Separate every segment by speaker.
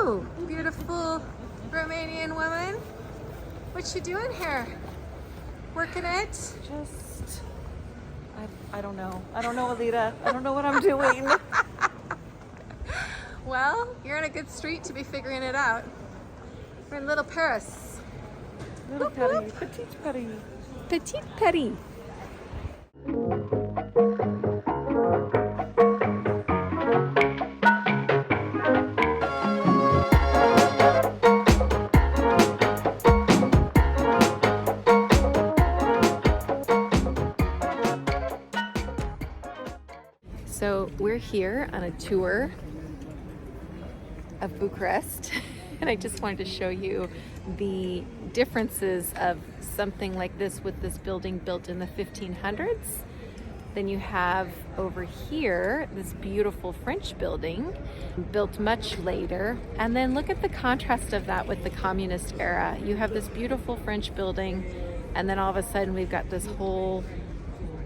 Speaker 1: you, beautiful Romanian woman? What you doing here? Working it?
Speaker 2: Just, I don't know. I don't know, Elida. I don't know what I'm doing.
Speaker 1: Well, you're in a good street to be figuring it out. We're in Little Paris.
Speaker 2: Little Paris, Petite Paris.
Speaker 1: Petite Paris. So we're here on a tour of Bucharest, and I just wanted to show you the differences of something like this with this building built in the 1500s. Then you have over here this beautiful French building built much later, and then look at the contrast of that with the communist era. You have this beautiful French building, and then all of a sudden we've got this whole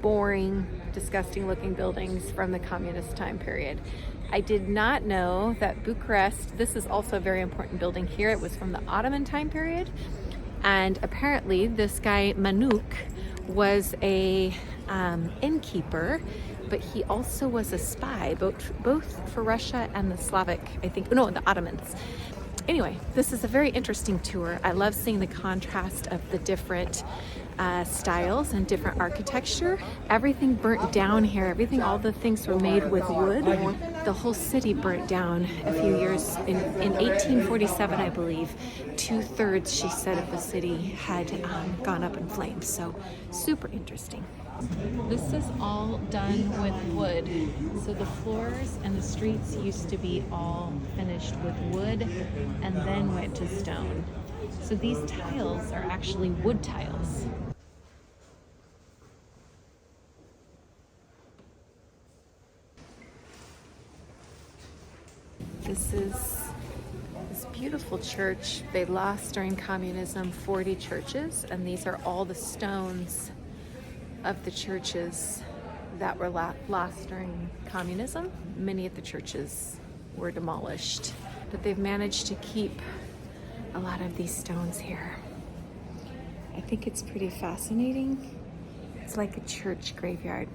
Speaker 1: boring, disgusting looking buildings from the communist time period. I did not know that Bucharest, this is also a very important building here. It was from the Ottoman time period. And apparently this guy Manuk was a innkeeper, but he also was a spy, both for Russia and the Slavic, the Ottomans. Anyway, this is a very interesting tour. I love seeing the contrast of the different styles and different architecture. Everything burnt down here. All the things were made with wood. The whole city burnt down a few years in 1847, I believe. 2/3, she said, of the city had gone up in flames. So super interesting. This is all done with wood. So the floors and the streets used to be all finished with wood and then went to stone. So these tiles are actually wood tiles. This is this beautiful church. They lost during communism 40 churches, and these are all the stones of the churches that were lost during communism. Many of the churches were demolished, but they've managed to keep a lot of these stones here. I think it's pretty fascinating. It's like a church graveyard.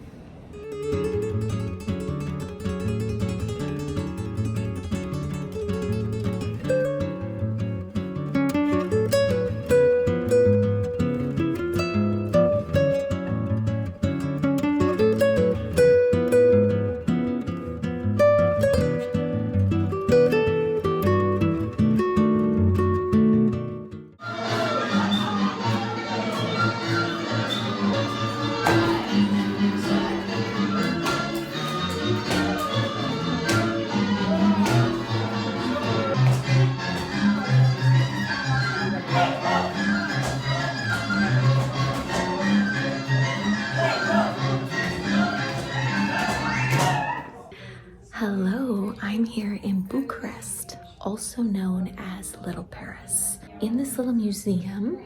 Speaker 1: Hello, I'm here in Bucharest, also known as Little Paris. In this little museum,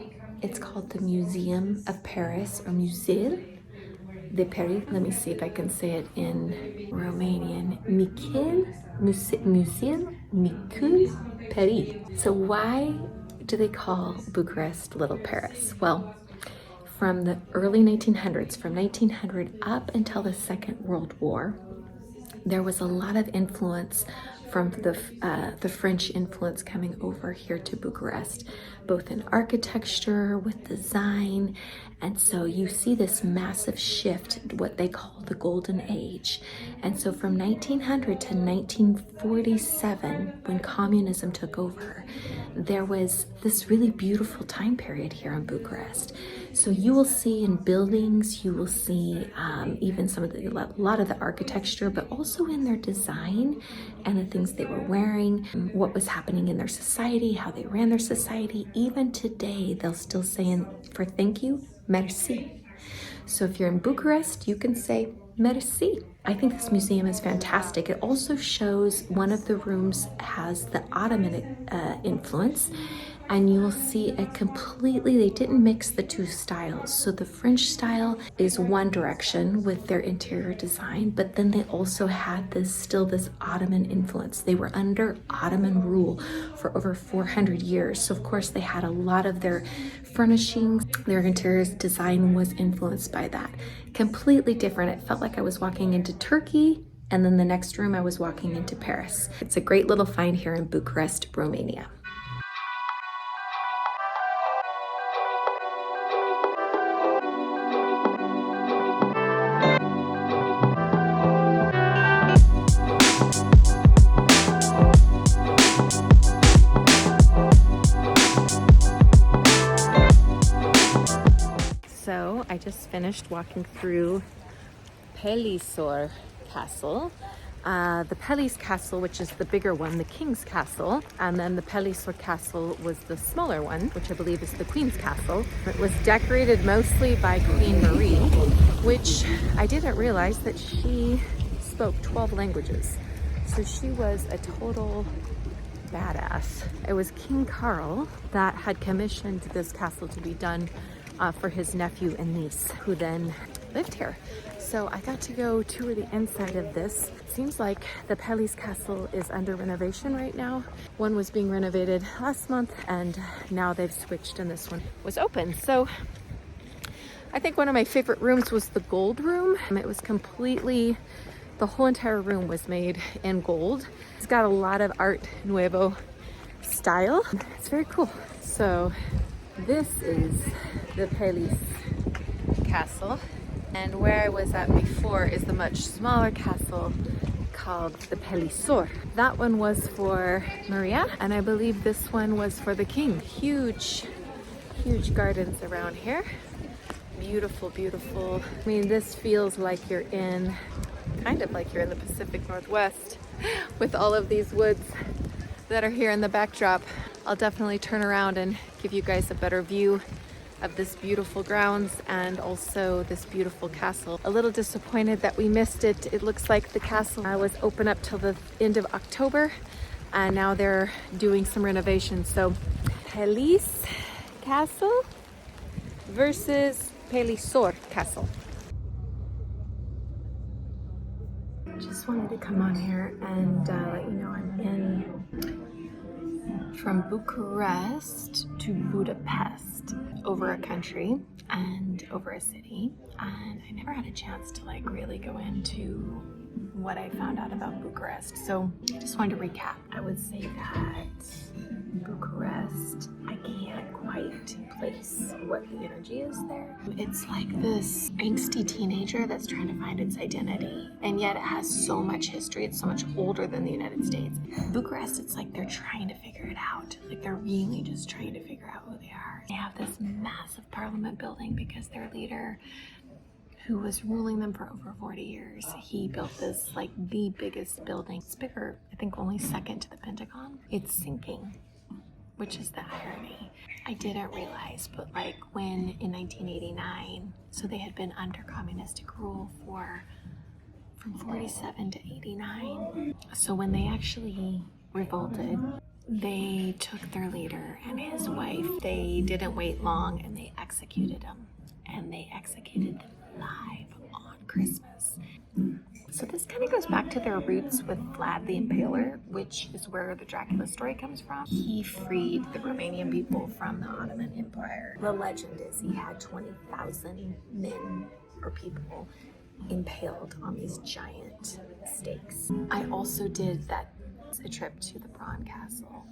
Speaker 1: it's called the Museum of Paris, or Musée de Paris. Let me see if I can say it in Romanian. Musée Micul Paris. So why do they call Bucharest Little Paris? Well, from the early 1900s, from 1900 up until the Second World War, there was a lot of influence from the French influence coming over here to Bucharest, both in architecture, with design. And so you see this massive shift, what they call the Golden Age. And so from 1900 to 1947, when communism took over, there was this really beautiful time period here in Bucharest. So you will see in buildings, you will see even a lot of the architecture, but also in their design and the things they were wearing, what was happening in their society, how they ran their society. Even today, they'll still say for thank you, merci. So if you're in Bucharest, you can say merci. I think this museum is fantastic. It also shows one of the rooms has the Ottoman influence, and you will see a completely, they didn't mix the two styles. So the French style is one direction with their interior design, but then they also had this Ottoman influence. They were under Ottoman rule for over 400 years. So of course they had a lot of their furnishings, their interior design was influenced by that. Completely different. It felt like I was walking into Turkey, and then the next room I was walking into Paris. It's a great little find here in Bucharest, Romania. So I just finished walking through Pelisor Castle. The Pelis Castle, which is the bigger one, the King's Castle, and then the Pelisor Castle was the smaller one, which I believe is the Queen's Castle. It was decorated mostly by Queen Marie, which I didn't realize that she spoke 12 languages. So she was a total badass. It was King Carl that had commissioned this castle to be done for his nephew and niece, who then lived here. So I got to go tour the inside of this. It seems like the Pelis Castle is under renovation right now. One was being renovated last month, and now they've switched and this one was open. So I think one of my favorite rooms was the gold room. It was completely, the whole entire room was made in gold. It's got a lot of Art Nouveau style. It's very cool. So this is the Pelis Castle, and where I was at before is the much smaller castle called the Pelisor. That one was for Maria, and I believe this one was for the king. Huge gardens around here. Beautiful, beautiful. I mean, this feels like you're in, kind of like you're in the Pacific Northwest with all of these woods that are here in the backdrop. I'll definitely turn around and give you guys a better view of this beautiful grounds and also this beautiful castle. A little disappointed that we missed it. It looks like the castle was open up till the end of October, and now they're doing some renovations. So Pelis Castle versus Pelisor Castle. Just wanted to come on here and let you know I'm from Bucharest to Budapest, over a country and over a city, and I never had a chance to like really go into what I found out about Bucharest. So I just wanted to recap. I would say that Bucharest, I can't quite place what the energy is there. It's like this angsty teenager that's trying to find its identity, and yet it has so much history. It's so much older than the United States. Bucharest, it's like they're trying to figure it out. Like they're really just trying to figure out who they are. They have this massive parliament building because their leader, who was ruling them for over 40 years, he built this like the biggest building. It's bigger, I think only second to the Pentagon. It's sinking, which is the irony. I didn't realize, but like when in 1989, so they had been under communistic rule from 47 to 89. So when they actually revolted, they took their leader and his wife. They didn't wait long and they executed them. And they executed them live on Christmas. So this kind of goes back to their roots with Vlad the Impaler, which is where the Dracula story comes from. He freed the Romanian people from the Ottoman Empire. The legend is he had 20,000 men or people impaled on these giant stakes. I also did a trip to the Bronze Castle.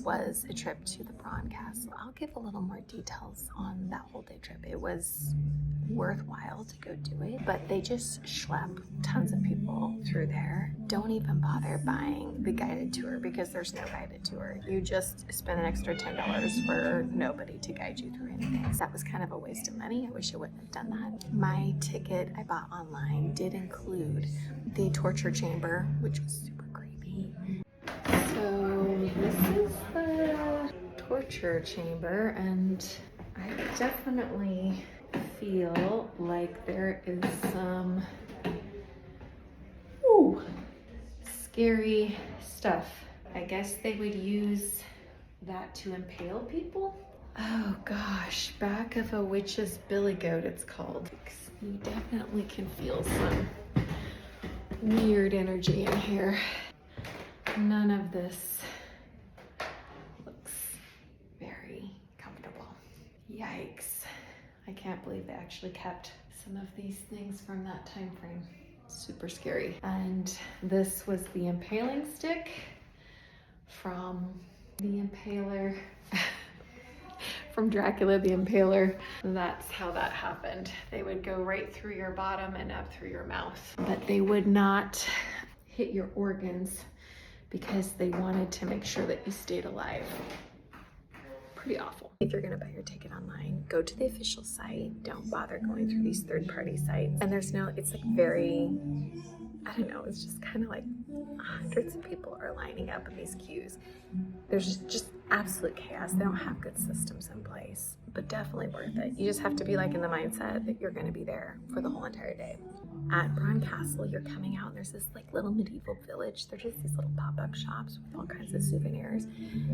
Speaker 1: was a trip to the Bronze Castle. I'll give a little more details on that whole day trip. It was worthwhile to go do it, but they just schlep tons of people through there. Don't even bother buying the guided tour because there's no guided tour. You just spend an extra $10 for nobody to guide you through anything. So that was kind of a waste of money. I wish I wouldn't have done that. My ticket I bought online did include the torture chamber, which was super creepy. So this is the torture chamber, and I definitely feel like there is some scary stuff. I guess they would use that to impale people. Oh gosh, back of a witch's billy goat it's called. You definitely can feel some weird energy in here. None of this looks very comfortable. Yikes. I can't believe they actually kept some of these things from that time frame. Super scary. And this was the impaling stick from the Impaler, from Dracula the Impaler. That's how that happened. They would go right through your bottom and up through your mouth, but they would not hit your organs because they wanted to make sure that you stayed alive. Pretty awful. If you're gonna buy your ticket online, go to the official site. Don't bother going through these third-party sites. And there's no, it's like very, I don't know, it's just kind of like hundreds of people are lining up in these queues. There's just absolute chaos. They don't have good systems in place, but definitely worth it. You just have to be like in the mindset that you're gonna be there for the whole entire day. At Bronze Castle, you're coming out and there's this like little medieval village. They're just these little pop-up shops with all kinds of souvenirs.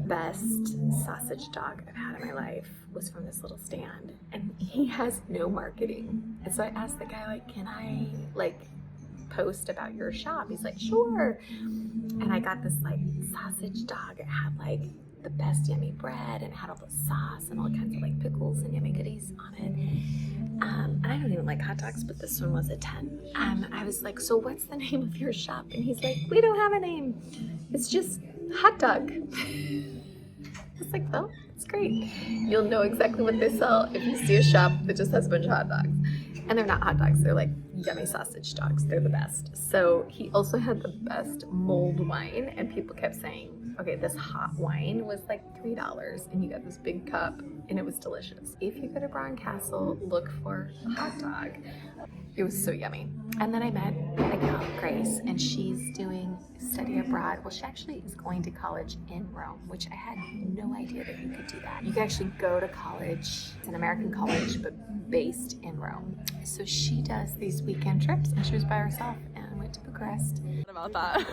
Speaker 1: Best sausage dog I've had in my life was from this little stand, and he has no marketing. And so I asked the guy, like, can I like post about your shop? He's like, sure. And I got this like sausage dog. It had like the best yummy bread, and it had all the sauce and all kinds of like pickles and yummy goodies on it. And I don't even like hot dogs, but this one was a 10. I was like, so what's the name of your shop? And he's like, we don't have a name. It's just hot dog. I was like, well, it's great. You'll know exactly what they sell if you see a shop that just has a bunch of hot dogs. And they're not hot dogs, they're like yummy sausage dogs. They're the best. So he also had the best mulled wine, and people kept saying, okay, this hot wine was like $3 and you got this big cup and it was delicious. If you go to Bronze Castle, look for a hot dog. It was so yummy. And then I met a gal, Grace, and she's doing study abroad. Well, she actually is going to college in Rome, which I had no idea that you could do that. You can actually go to college. It's an American college, but based in Rome. So she does these weekend trips, and she was by herself and went to Bucharest.
Speaker 3: About that.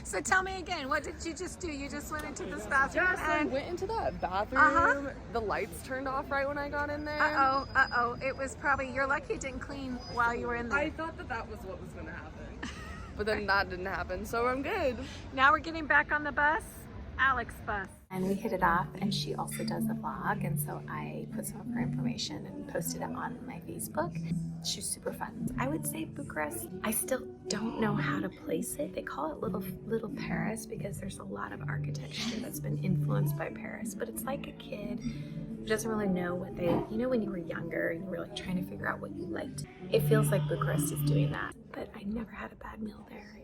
Speaker 1: So tell me again, what did you just do? You just went into this bathroom?
Speaker 3: Yeah, so I went into that bathroom. The lights turned off right when I got in there.
Speaker 1: Uh-oh. It was probably, you're lucky it didn't clean while you were in there.
Speaker 3: I thought that was what was going to happen. But then that didn't happen, so I'm good.
Speaker 1: Now we're getting back on the bus, Alex bus. And we hit it off, and she also does a vlog, and so I put some of her information and posted it on my Facebook. She's super fun. I would say Bucharest. I still don't know how to place it. They call it little Paris because there's a lot of architecture that's been influenced by Paris, but it's like a kid who doesn't really know what they, you know, when you were younger and you were like trying to figure out what you liked. It feels like Bucharest is doing that, but I never had a bad meal there.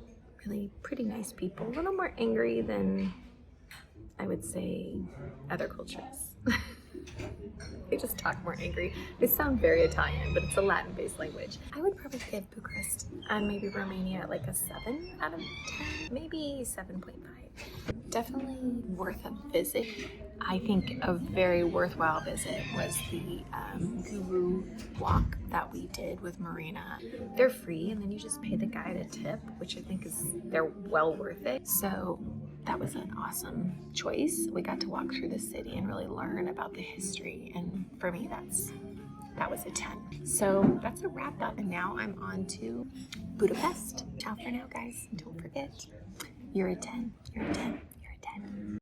Speaker 1: Really pretty nice people, a little more angry than I would say other cultures. They just talk more angry. They sound very Italian, but it's a Latin-based language. I would probably give Bucharest and maybe Romania like a 7 out of 10, maybe 7.5. Definitely worth a visit. I think a very worthwhile visit was the guru walk that we did with Marina. They're free, and then you just pay the guide a tip, which I think they're well worth it. So that was an awesome choice. We got to walk through the city and really learn about the history, and for me that was a 10. So that's a wrap up, and now I'm on to Budapest. Ciao for now, guys. Don't forget, you're a 10, you're a 10, you're a 10.